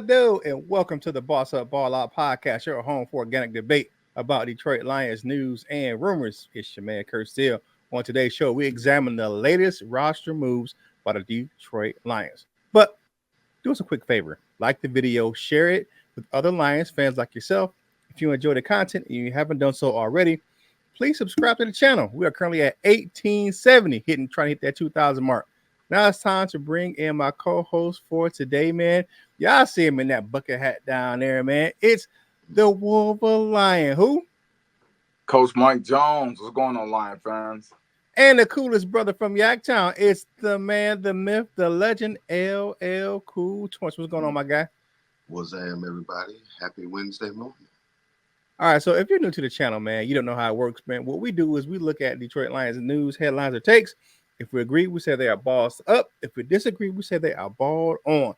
do? And welcome to the Boss Up Ball Out podcast, your home for organic debate about Detroit Lions news and rumors. It's your man, Kurt Steele. On today's show, we examine the latest roster moves by the Detroit Lions. But do us a quick favor. Like the video, share it with other Lions fans like yourself. If you enjoy the content and you haven't done so already, please subscribe to the channel. We are currently at 1870, trying to hit that 2,000 mark. Now it's time to bring in my co-host for today, man. Y'all see him in that bucket hat down there, man. It's the Wolverine. Who? Coach Mike Jones. What's going on, Lion fans? And the coolest brother from Yaktown. It's the man, the myth, the legend, LL Cool Torch. What's going on, my guy? What's up, everybody? Happy Wednesday morning. All right, so if you're new to the channel, man, you don't know how it works, man. What we do is we look at Detroit Lions news, headlines, or takes. If we agree, we say they are balls up. If we disagree, we say they are balled on.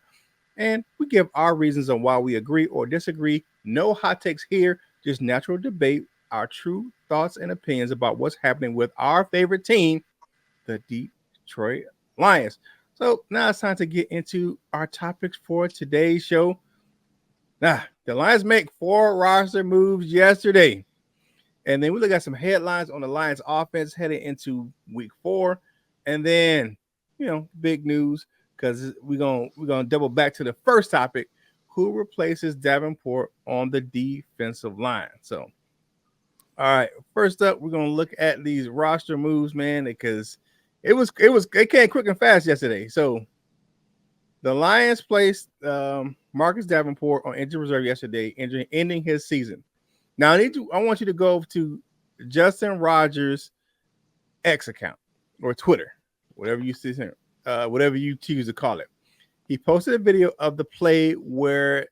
And we give our reasons on why we agree or disagree. No hot takes here, just natural debate, our true thoughts and opinions about what's happening with our favorite team, the Detroit Lions. So now it's time to get into our topics for today's show. Now, the Lions make 4 roster moves yesterday. And then we look at some headlines on the Lions offense heading into week 4. And then, big news, because we're gonna double back to the first topic: who replaces Davenport on the defensive line. So, all right, first up, we're gonna look at these roster moves, man, because it came quick and fast yesterday. So, the Lions placed Marcus Davenport on injured reserve yesterday, ending his season. Now, I want you to go to Justin Rogers' X account or Twitter, whatever you see here, whatever you choose to call it. He posted a video of the play where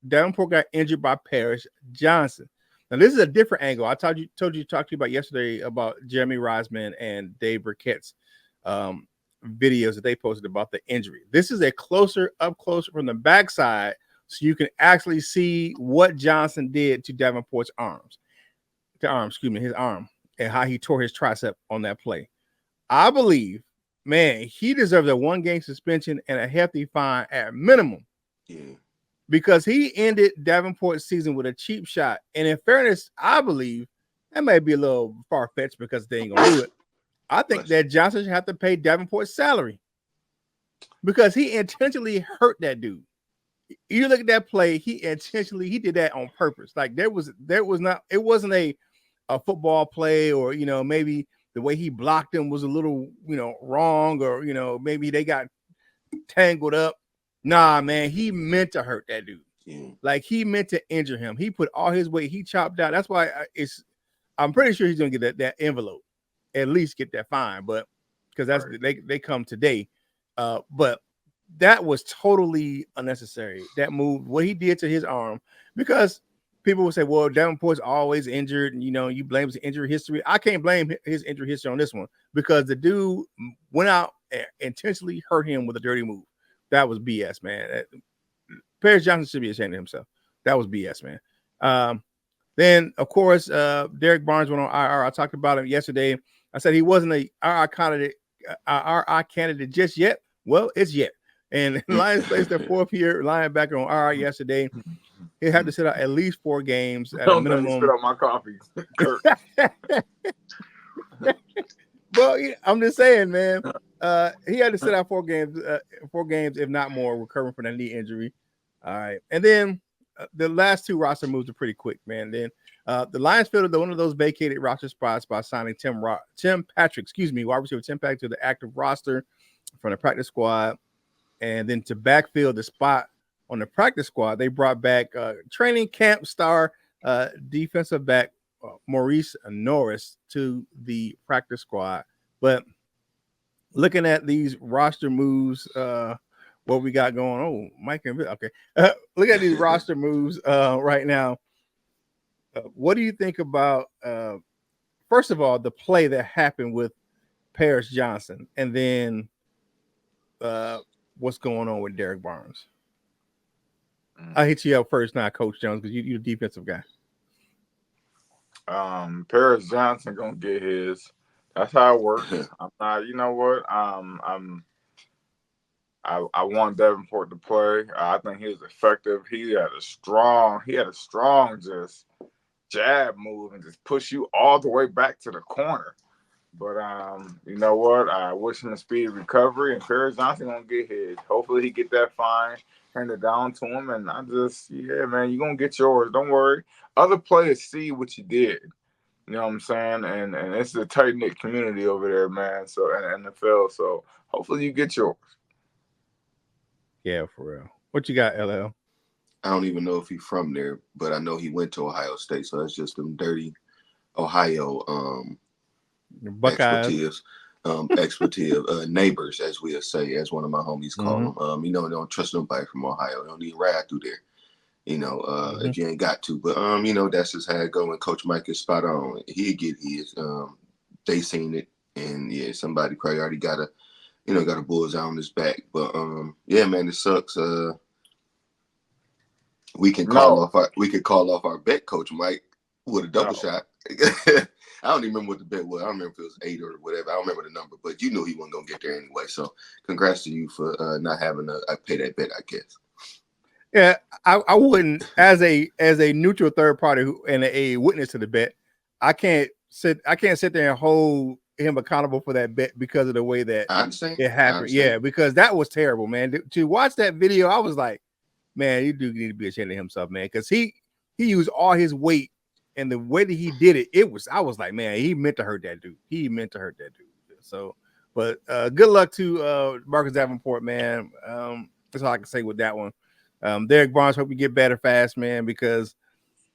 Davenport got injured by Paris Johnson. Now, this is a different angle. I told you to talk to you about yesterday about Jeremy Reisman and Dave Burkett's videos that they posted about the injury. This is a up closer from the backside, so you can actually see what Johnson did to Davenport's his arm, and how he tore his tricep on that play. I believe, man, he deserves a 1-game suspension and a hefty fine at minimum. Yeah. Because he ended Davenport's season with a cheap shot. And in fairness, I believe that may be a little far-fetched because they ain't going to do it. I think that Johnson should have to pay Davenport's salary because he intentionally hurt that dude. You look at that play, he did that on purpose. Like it wasn't a football play, or maybe the way he blocked him was a little wrong, or maybe they got tangled up. Nah, man, he meant to hurt that dude. Yeah. Like he meant to injure him. He put all his weight. He chopped out. That's why I'm pretty sure he's gonna get that envelope, at least get that fine. But because that's right. they come today. But that was totally unnecessary. That move, what he did to his arm, because people will say, well, Davenport's always injured, and you blame his injury history. I can't blame his injury history on this one because the dude went out and intentionally hurt him with a dirty move. That was BS, man. Paris Johnson should be ashamed of himself. That was BS, man. Then, of course, Derek Barnes went on IR. I talked about him yesterday. I said he wasn't a IR candidate just yet. Well, it's yet. And Lions placed their 4th-year linebacker on IR yesterday. He had to sit out at least 4 games at a minimum. Don't spit out my coffee, Kurt. Well, I'm just saying, man. He had to sit out 4 games, if not more, recovering from that knee injury. All right, and then the last 2 roster moves are pretty quick, man. Then the Lions filled one of those vacated roster spots by signing Tim Patrick, wide receiver Tim Patrick, to the active roster from the practice squad, and then to backfill the spot on the practice squad, they brought back training camp star defensive back Maurice Norris to the practice squad. But looking at these roster moves, what we got going on, Mike and okay. Look at these roster moves right now. What do you think about, first of all, the play that happened with Paris Johnson, and then what's going on with Derek Barnes? I'll hit you up first now, Coach Jones, because you're the defensive guy. Paris Johnson gonna get his. That's how it works. I'm not. You know what? I want Davenport to play. I think he was effective. He had a strong just jab move and just push you all the way back to the corner. But you know what? I wish him a speedy recovery, and Perry Johnson gonna get his. Hopefully, he get that fine handed down to him, and yeah, man, you gonna get yours. Don't worry. Other players see what you did. You know what I'm saying? And it's a tight knit community over there, man. So in the NFL, so hopefully you get yours. Yeah, for real. What you got, LL? I don't even know if he's from there, but I know he went to Ohio State, so that's just them dirty Ohio Buckeyes. expertise, neighbors, as we'll say, as one of my homies call them. Don't trust nobody from Ohio. Don't need to ride through there. If you ain't got to. But that's just how it go. And Coach Mike is spot on. He'll get his. They seen it, and yeah, somebody probably already got a bullseye on his back. But yeah, man, it sucks. We can call off our bet, Coach Mike, with a double shot. I don't even remember what the bet was. I don't remember if it was 8 or whatever. I don't remember the number, but you knew he wasn't gonna get there anyway. So congrats to you for not having I pay that bet, I guess. Yeah, I wouldn't, as a neutral third party and a witness to the bet, I can't sit there and hold him accountable for that bet because of the way that it happened. Yeah, because that was terrible, man. To watch that video, I was like, man, you do need to be ashamed of himself, man, because he used all his weight, and the way that he did it, I was like, man, he meant to hurt that dude. So, but good luck to Marcus Davenport, man. That's all I can say with that one. Derek Barnes, hope you get better fast, man, because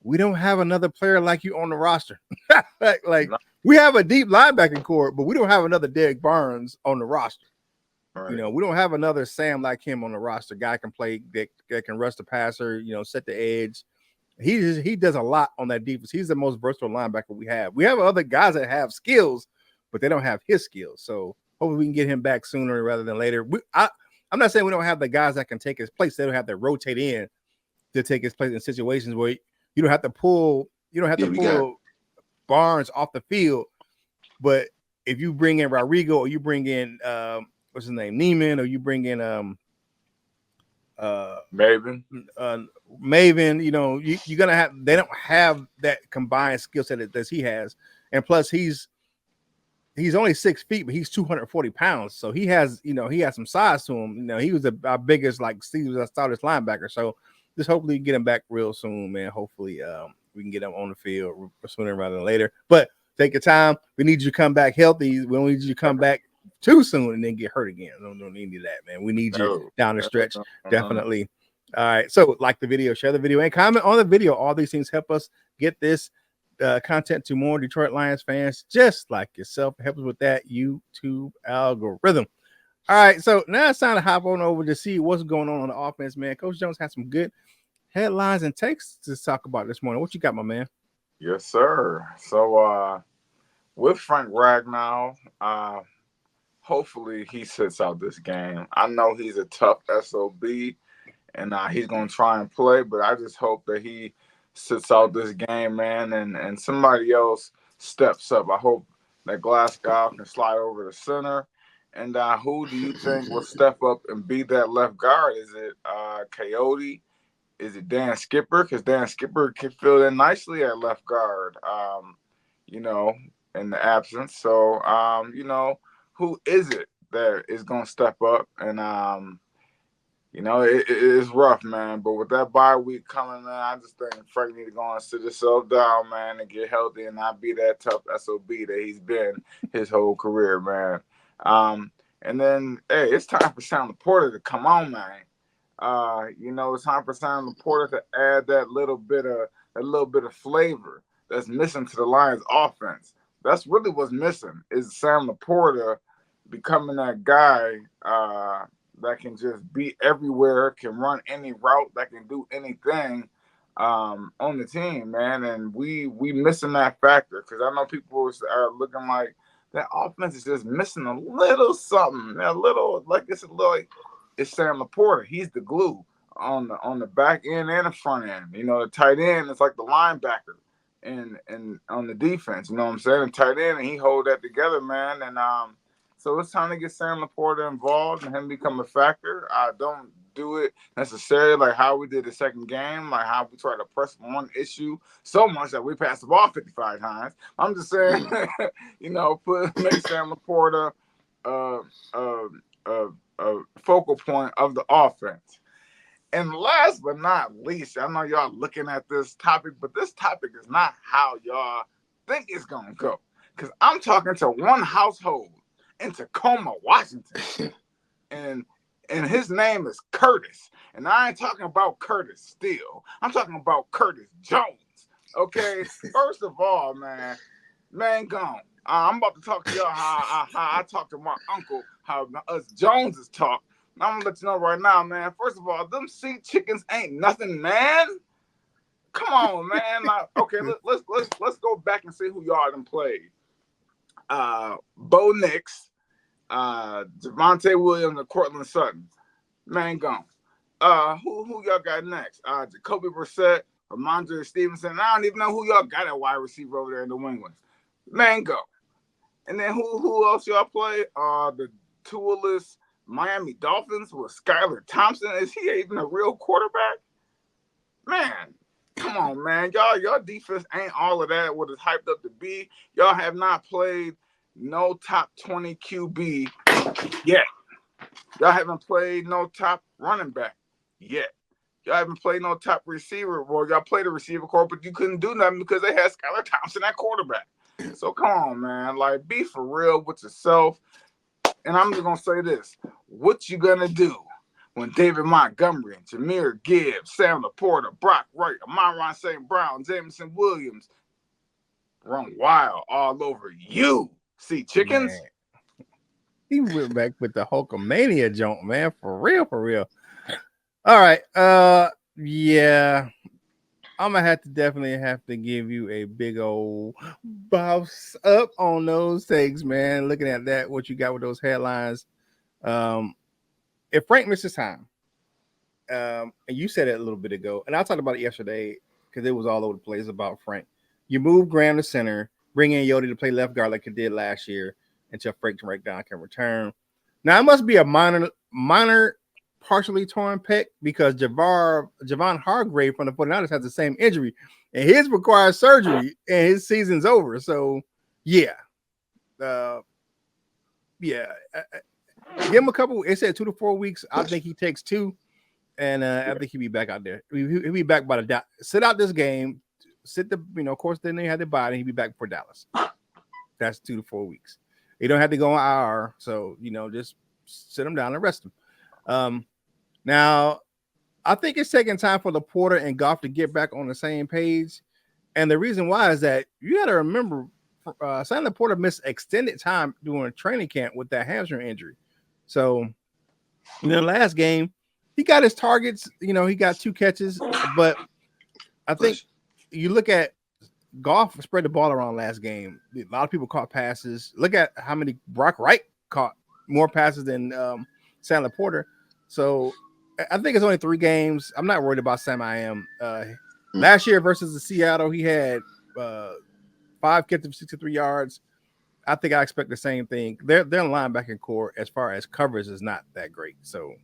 we don't have another player like you on the roster. like we have a deep linebacking core, but we don't have another Derek Barnes on the roster. Right. We don't have another Sam like him on the roster. Guy can play, that can rush the passer, set the edge. He does a lot on that defense. He's the most versatile linebacker we have. We have other guys that have skills, but they don't have his skills. So hopefully we can get him back sooner rather than later. I'm not saying we don't have the guys that can take his place. They don't have to rotate in to take his place in situations where you don't have to pull Barnes off the field. But if you bring in Rodrigo, or you bring in what's his name, Neiman, or you bring in Maven, you're gonna have. They don't have that combined skill set that he has, and plus he's only 6 feet, but he's 240 pounds, so he has some size to him. He was our biggest, he was our starters linebacker. So just hopefully get him back real soon, man. Hopefully we can get him on the field sooner rather than later. But take your time. We need you to come back healthy. We don't need you to come back too soon and then get hurt again. Don't need that, man. We need you down the stretch, definitely. All right. So like the video, share the video, and comment on the video. All these things help us get this content to more Detroit Lions fans just like yourself. Help us with that YouTube algorithm. All right. So now it's time to hop on over to see what's going on the offense, man. Coach Jones has some good headlines and takes to talk about this morning. What you got, my man? Yes, sir. So with Frank Ragnow, hopefully he sits out this game. I know he's a tough SOB, and he's going to try and play, but I just hope that he sits out this game, man, and somebody else steps up. I hope that Glasgow can slide over the center. And who do you think will step up and be that left guard? Is it Coyote? Is it Dan Skipper? Because Dan Skipper can fill in nicely at left guard, in the absence. So, who is it that is going to step up? And, it is rough, man. But with that bye week coming, man, I just think Frank need to go and sit himself down, man, and get healthy and not be that tough SOB that he's been his whole career, man. And then, hey, it's time for Sam Laporta to come on, man. It's time for Sam Laporta to add that little bit of flavor that's missing to the Lions offense. That's really what's missing, is Sam Laporta becoming that guy that can just be everywhere, can run any route, that can do anything on the team, man. And we missing that factor, because I know people are looking like that offense is just missing a little something, it's Sam Laporta. He's the glue on the back end and the front end. The tight end is like the linebacker and on the defense. You know what I'm saying? The tight end, and he hold that together, man. And So it's time to get Sam Laporta involved and him become a factor. I don't do it necessarily like how we did the second game, like how we tried to press one issue so much that we passed the ball 55 times. I'm just saying, make Sam Laporta uh, uh, focal point of the offense. And last but not least, I know y'all looking at this topic, but this topic is not how y'all think it's gonna go. Because I'm talking to one household in Tacoma, Washington, and his name is Curtis. And I ain't talking about Curtis Steele. I'm talking about Curtis Jones. Okay, first of all, man, gone. I'm about to talk to y'all how I talk to my uncle, how us Joneses talk. I'm gonna let you know right now, man. First of all, them sea chickens ain't nothing, man. Come on, man. Like, okay, let's go back and see who y'all done played. Bo Nix, Javonte Williams, and Cortland Sutton. Man, gone. Who y'all got next? Jacoby Brissett, Ramondre Stevenson. I don't even know who y'all got at wide receiver over there in the New England. Man, go. And then who else y'all play? The tooless Miami Dolphins with Skylar Thompson. Is he even a real quarterback? Man, come on, man. Y'all defense ain't all of that what it's hyped up to be. Y'all have not played no top 20 QB yet. Y'all haven't played no top running back yet. Y'all haven't played no top receiver. Well, y'all played a receiver core, but you couldn't do nothing because they had Skylar Thompson at quarterback. So come on, man. Like, be for real with yourself. And I'm just going to say this. What you going to do when David Montgomery, Jahmyr Gibbs, Sam Laporta, Brock Wright, Amon-Ra St. Brown, Jameson Williams run wild all over you? See chickens? Man. He went back with the Hulkamania joint, man. For real, for real. All right. Yeah. I'm gonna definitely have to give you a big old bounce up on those takes, man. Looking at that, what you got with those headlines. If Frank misses time, and you said it a little bit ago, and I talked about it yesterday because it was all over the place about Frank. You move Graham to center, bring in Yodi to play left guard like he did last year until Frank Down can return. Now it must be a minor partially torn pec because Javon Hargrave from the 49ers has the same injury and his requires surgery and his season's over. So yeah. Give him a couple. It said 2 to 4 weeks. I think he takes 2, and I think he'll be back out there. He'll be back by the sit out this game. Of course, then they had to buy, and he'll be back for Dallas. That's 2 to 4 weeks. You don't have to go on IR, so just sit him down and rest him. Now, I think it's taking time for Laporta and Goff to get back on the same page, and the reason why is that you got to remember. Sam Laporta missed extended time during training camp with that hamstring injury. So, in the last game, he got his targets. He got 2 catches. But I think you look at Goff spread the ball around last game. A lot of people caught passes. Look at how many Brock Wright caught more passes than Sam Laporta. So, I think it's only 3 games. I'm not worried about Sam. I am. Last year versus the Seattle, he had 5 catches, 63 yards. I think I expect the same thing. Their linebacking core, as far as coverage, is not that great. So,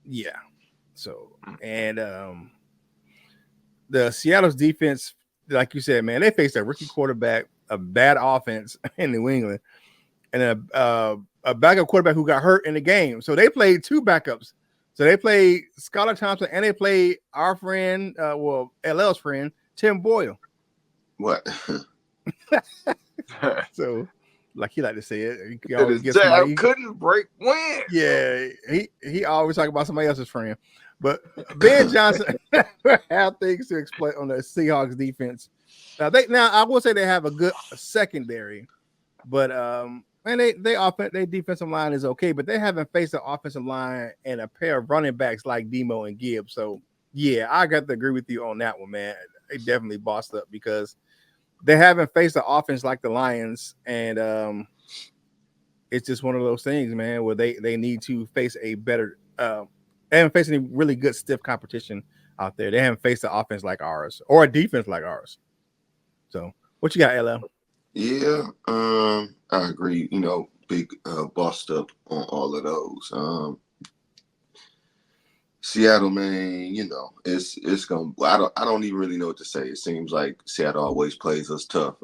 yeah. So, and the Seattle's defense, like you said, man, they faced a rookie quarterback, a bad offense in New England, and a backup quarterback who got hurt in the game. So they played 2 backups. So they played Skylar Thompson and they played our friend, LL's friend, Tim Boyle. What? So, like he like to say it, he always get somebody couldn't break win. Yeah, he always talk about somebody else's friend. But Ben Johnson have things to explain on the Seahawks defense. Now I will say they have a good secondary, but and their defensive line is okay, but they haven't faced an offensive line and a pair of running backs like Demo and Gibbs. So yeah, I got to agree with you on that one, man. They definitely bossed up because they haven't faced an offense like the Lions, and it's just one of those things, man, where they need to face a better. They haven't faced any really good stiff competition out there. They haven't faced an offense like ours or a defense like ours. So, what you got, LL? Yeah, I agree. big bossed up on all of those. Seattle, man, it's gonna. I don't even really know what to say. It seems like Seattle always plays us tough.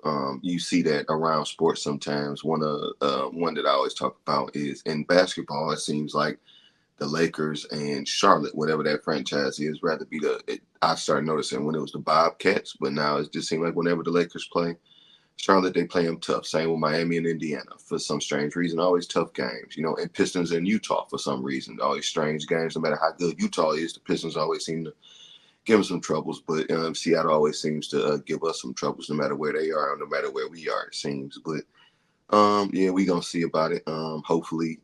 You see that around sports sometimes. One that I always talk about is in basketball. It seems like the Lakers and Charlotte, whatever that franchise is, rather be I started noticing when it was the Bobcats, but now it just seems like whenever the Lakers play Charlotte, they play them tough. Same with Miami and Indiana for some strange reason. Always tough games, and Pistons and Utah for some reason. Always strange games. No matter how good Utah is, the Pistons always seem to give them some troubles. But Seattle always seems to give us some troubles no matter where they are, no matter where we are, it seems. But yeah, we gonna see about it. Hopefully,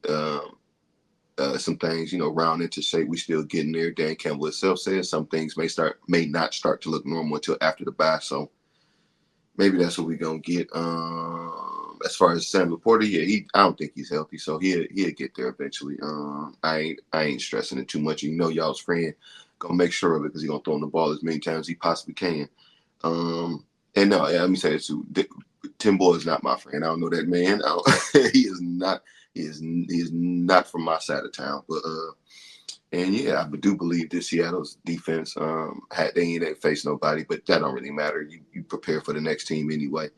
some things, round into shape. We still getting there. Dan Campbell himself says some things may not start to look normal until after the bye. So maybe that's what we're gonna get. As far as Sam Laporta, yeah, I don't think he's healthy, so he'll get there eventually. I ain't stressing it too much. Y'all's friend gonna make sure of it because he's gonna throw him the ball as many times as he possibly can. And no, yeah, let me say this too. Tim Boyle is not my friend. I don't know that man. He is not. He is not from my side of town. But and yeah, I do believe this Seattle's defense they ain't faced nobody, but that don't really matter. You prepare for the next team anyway.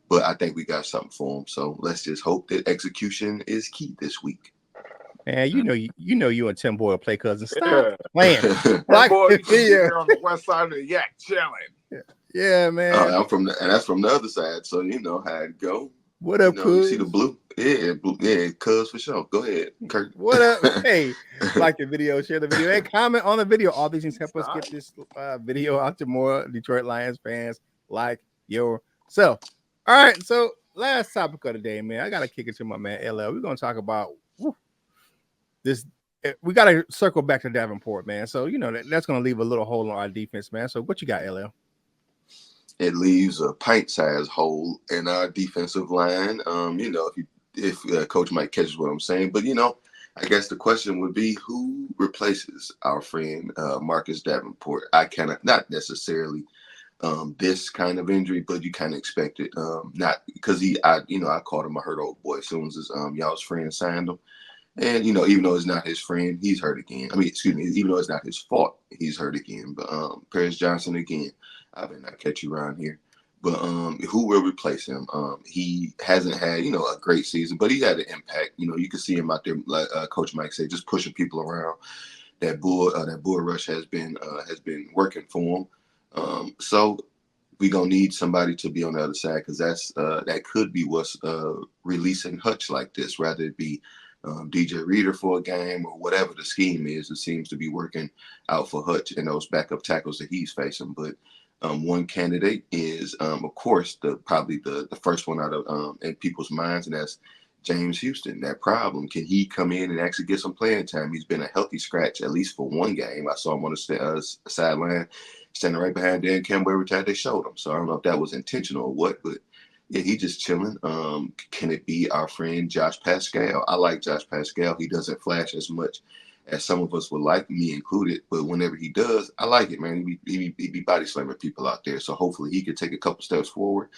But I think we got something for them. So let's just hope that execution is key this week. Man, you and Tim Boyle play cousins. Stop Yeah. playing. That boy used to be here on the west side of the yak chilling. Yeah, man. And that's from the other side, so you know how it go. What up, You see Cuz? the blue, yeah, Cuz for sure. Go ahead, Kurt. What up? Hey, like the video, share the video, and comment on the video. All these things help us get this video out to more Detroit Lions fans like yourself. All right, so last topic of the day, man. I gotta kick it to my man LL. We're gonna talk about this. We gotta circle back to Davenport, man. So that's gonna leave a little hole on our defense, man. So what you got, LL? It leaves a pint-sized hole in our defensive line. If Coach Mike catches what I'm saying, but I guess the question would be who replaces our friend Marcus Davenport. I cannot, not necessarily this kind of injury, but you kind of expect it. Not because I called him a hurt old boy as soon as y'all's friend signed him. And even though it's not his friend, he's hurt again. I mean, excuse me, even though it's not his fault, he's hurt again. But Paris Johnson again, I better not catch you around here. But who will replace him? He hasn't had a great season, but he had an impact. You can see him out there, like Coach Mike said, just pushing people around. That bull rush has been working for him. So we gonna need somebody to be on the other side because that could be what's releasing Hutch like this, rather it be DJ Reader for a game or whatever the scheme is. It seems to be working out for Hutch and those backup tackles that he's facing. But one candidate is, of course, probably the first one out of in people's minds, and that's James Houston. That problem, can he come in and actually get some playing time? He's been a healthy scratch at least for one game. I saw him on the sideline, standing right behind Dan Campbell every time they showed him. So I don't know if that was intentional or what, but yeah, he just chilling. Can it be our friend Josh Pascal? I like Josh Pascal. He doesn't flash as much as some of us would like, me included. But whenever he does, I like it, man. He be body slamming people out there. So hopefully he could take a couple steps forward,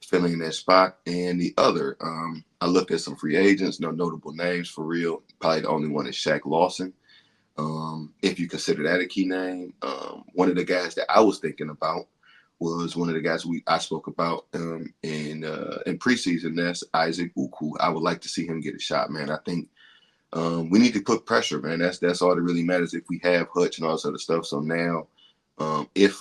filling in that spot. And the other, I looked at some free agents, no notable names for real. Probably the only one is Shaq Lawson. If you consider that a key name, one of the guys that I was thinking about was one of the guys I spoke about in preseason. That's Isaac Uku. I would like to see him get a shot, man. I think we need to put pressure, man. That's all that really matters if we have Hutch and all this other stuff. So now, if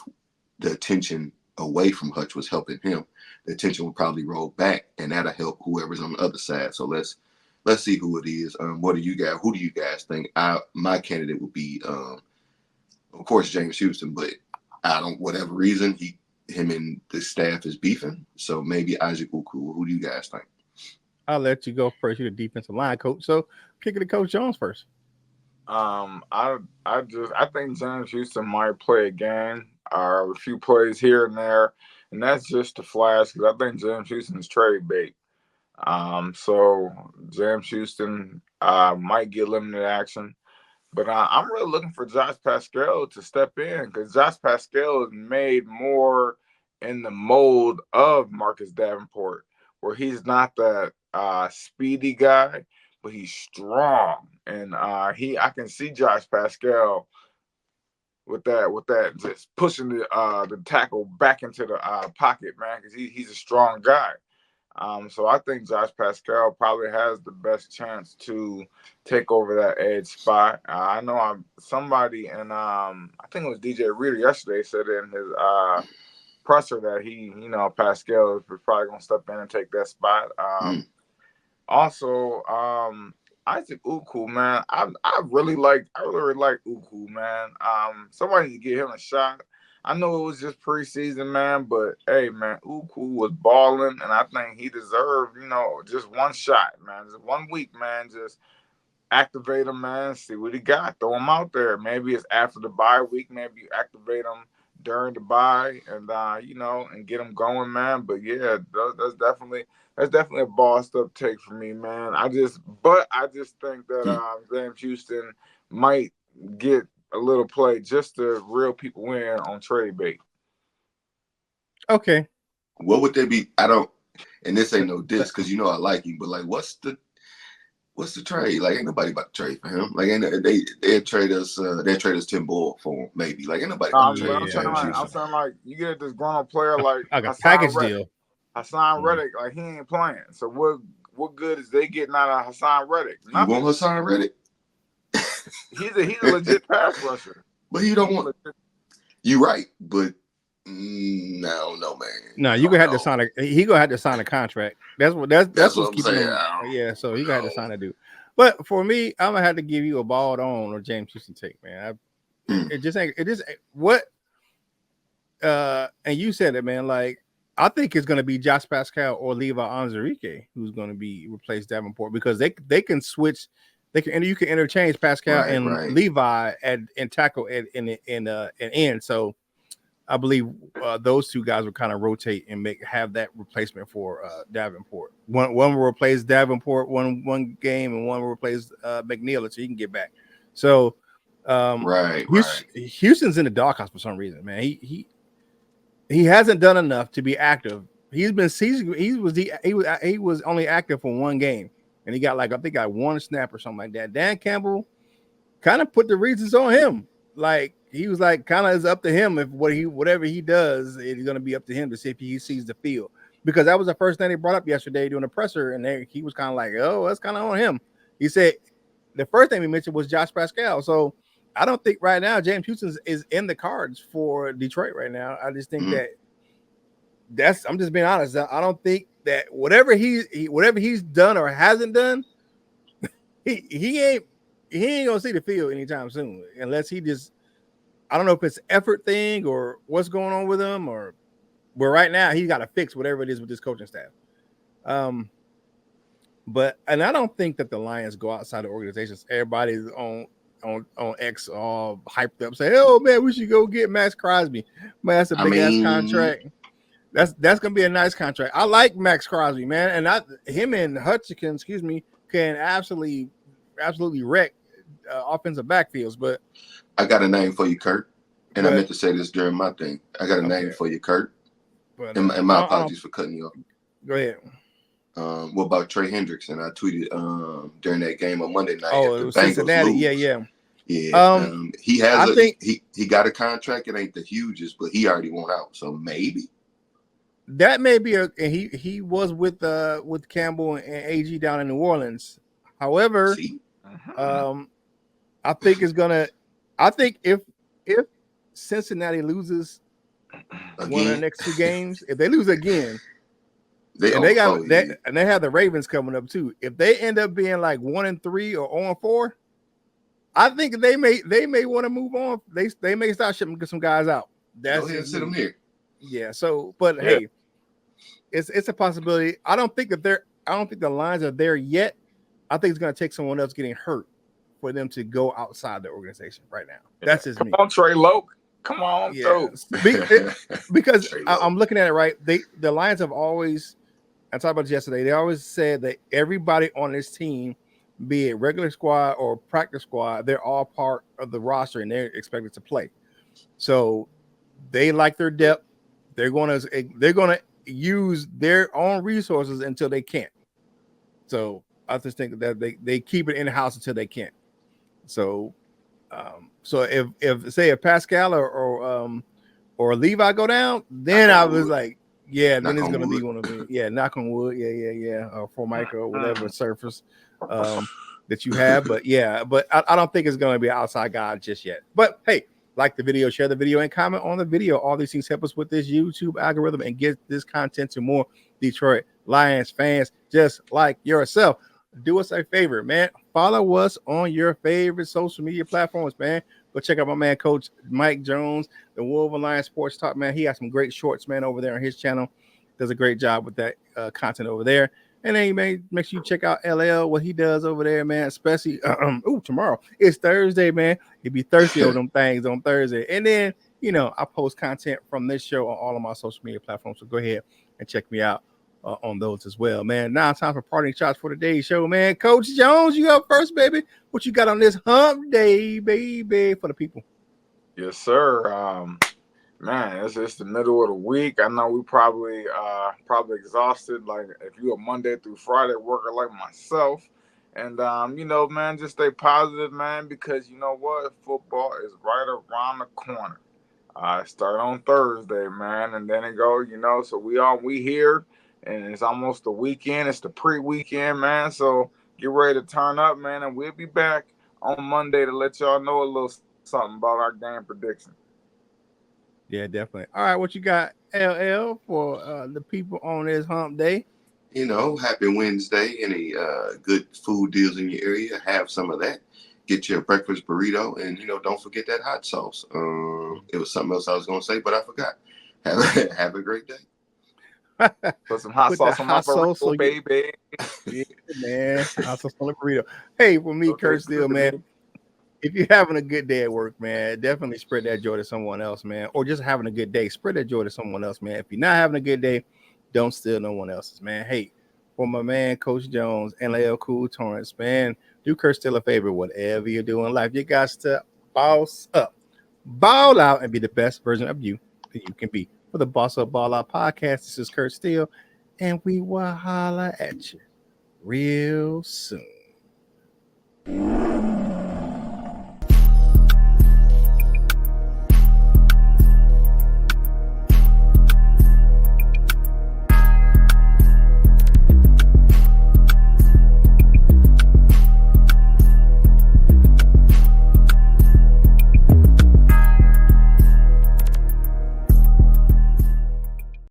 the attention away from Hutch was helping him, the attention will probably roll back, and that'll help whoever's on the other side. So let's see who it is. Who do you guys think? My candidate would be, of course, James Houston, but whatever reason, him and the staff is beefing. So maybe Isaac Uku. Who do you guys think? I'll let you go first. You're the defensive line coach, so kick it to Coach Jones first. I think James Houston might play a game or a few plays here and there, and that's just a flash because I think James Houston's trade bait. So James Houston might get limited action. But I'm really looking for Josh Pascal to step in because Josh Pascal is made more in the mold of Marcus Davenport, where he's not that speedy guy, but he's strong, and I can see Josh Pascal with that just pushing the tackle back into the pocket, man, because he's a strong guy. So I think Josh Pascal probably has the best chance to take over that edge spot. I know somebody, and I think it was DJ Reader yesterday said in his presser that Pascal is probably gonna step in and take that spot. Also, Isaac Uku, man, I really like Uku, man. Somebody to give him a shot. I know it was just preseason, man, but hey, man, Uku was balling, and I think he deserved, just one shot, man, just 1 week, man, just activate him, man. See what he got. Throw him out there. Maybe it's after the bye week. Maybe you activate him during the bye, and and get him going, man. But yeah, that's definitely a bossed up take for me, man. I just think that James Houston might get a little play just to reel people in on trade bait. Okay. What would they be? I don't, and this ain't no diss because I like him, but like, what's the trade? Like, ain't nobody about to trade for him. Like, they trade us Tim Boyle for him, maybe. Like, ain't nobody about to But trade I'm for saying James like I'm Houston. saying like you get this grown up player like Like a Hassan package Reddick. deal. Hassan Reddick, like he ain't playing. So what good is they getting out of Hassan Reddick? You Nothing. want Hassan Reddick? He's a legit pass rusher. But you don't want. You're right, but I don't know, man. No, you gonna have to sign he gonna have to sign a contract. That's what's what I'm keeping saying. him. Yeah, so he gonna have to sign a dude. But for me, I'm gonna have to give you a balled on or James Houston take, man. It just ain't what and you said it, man. Like, I think it's gonna be Josh Pascal or Levi Onwuzurike who's gonna be replaced Davenport, because they can switch. You can interchange Pascal and Levi and tackle in end. So I believe those two guys will kind of rotate and have that replacement for Davenport. One will replace Davenport one game, and one will replace McNeil until he can get back. So Houston's in the doghouse for some reason, man. He hasn't done enough to be active. He was only active for one game, and he got I think one snap or something like that. Dan Campbell kind of put the reasons on him. Like, he was like, kind of is up to him if whatever he does, it's going to be up to him to see if he sees the field. Because that was the first thing they brought up yesterday during the presser, and he was kind of like, oh, that's kind of on him. He said the first thing he mentioned was Josh Pascal. So I don't think right now James Houston is in the cards for Detroit right now. I just think I'm just being honest. I don't think that whatever he's done or hasn't done, he ain't gonna see the field anytime soon, unless he just, I don't know if it's effort thing or what's going on with him, but right now he's got to fix whatever it is with this coaching staff. But I don't think that the Lions go outside the organizations. Everybody's on X all hyped up, saying, "Oh man, we should go get Max Crosby." Man, that's a big ass contract. That's gonna be a nice contract. I like Max Crosby, man, and him and Hutchinson, can absolutely wreck offensive backfields. But I got a name for you, Kurt, and I meant to say this during my thing. I got a name for you, Kurt, and my apologies for cutting you off. Go ahead. What about Trey Hendrickson? I tweeted during that game on Monday night. Oh, if it was the Bengals Cincinnati. lose, Yeah. He has he got a contract. It ain't the hugest, but he already won out. So maybe that may be he was with Campbell and AG down in New Orleans. However, I think if Cincinnati loses one of the next two games, if they lose again, they have the Ravens coming up too. If they end up being like 1-3 or 0-4, I think they may want to move on. They may start shipping some guys out. That's go ahead and sit them here. Yeah. So, but hey, it's a possibility. I don't think the Lions are there yet. I think it's going to take someone else getting hurt for them to go outside the organization right now. That's just me. Come on, Trey Loke. Come on, because I'm looking at it right. The Lions have always, I talked about it yesterday, they always said that everybody on this team, be it regular squad or practice squad, they're all part of the roster and they're expected to play. So they like their depth. They're gonna use their own resources until they can't. So I just think that they keep it in the house until they can't. So so if say if Pascal or Levi go down, then I was like, yeah, then it's gonna be one of me. Yeah, knock on wood. Yeah. Formica or whatever surface that you have. But yeah, but I don't think it's gonna be an outside guy just yet. But hey, like the video, share the video, and comment on the video. All these things help us with this YouTube algorithm and get this content to more Detroit Lions fans just like yourself. Do us a favor, man. Follow us on your favorite social media platforms, man. Go check out my man, Coach Mike Jones, the Wolverine Lions Sports Talk, man. He has some great shorts, man, over there on his channel. Does a great job with that content over there. And then you may make sure you check out LL, what he does over there, man. Especially tomorrow. It's Thursday, man. He'll be thirsty over them things on Thursday. And then, I post content from this show on all of my social media platforms. So go ahead and check me out on those as well, man. Now it's time for parting shots for today's show, man. Coach Jones, you up first, baby. What you got on this hump day, baby, for the people? Yes, sir. Man, it's the middle of the week. I know we probably exhausted. Like if you're a Monday through Friday worker like myself, and man, just stay positive, man, because you know what, football is right around the corner. Start on Thursday, man, and then it go, so we here, and it's almost the weekend. It's the pre-weekend, man. So get ready to turn up, man, and we'll be back on Monday to let y'all know a little something about our game prediction. Yeah, definitely. All right, what you got, LL, for the people on this hump day? Happy Wednesday. Any good food deals in your area, have some of that. Get your breakfast burrito, and don't forget that hot sauce. It was something else I was going to say, but I forgot. Have a great day. Put some hot sauce on my burrito, baby. Yeah, man. Hot sauce on the burrito. Hey, for me, Kurt Steele, man. If you're having a good day at work, man, definitely spread that joy to someone else, man. Or just having a good day, spread that joy to someone else, man. If you're not having a good day, don't steal no one else's, man. Hey, for my man, Coach Jones, and LL Cool Torrance, man, do Kurt Steele a favor. Whatever you do in life, you got to boss up, ball out, and be the best version of you that you can be. For the Boss Up Ball Out podcast, this is Kurt Steele, and we will holla at you real soon.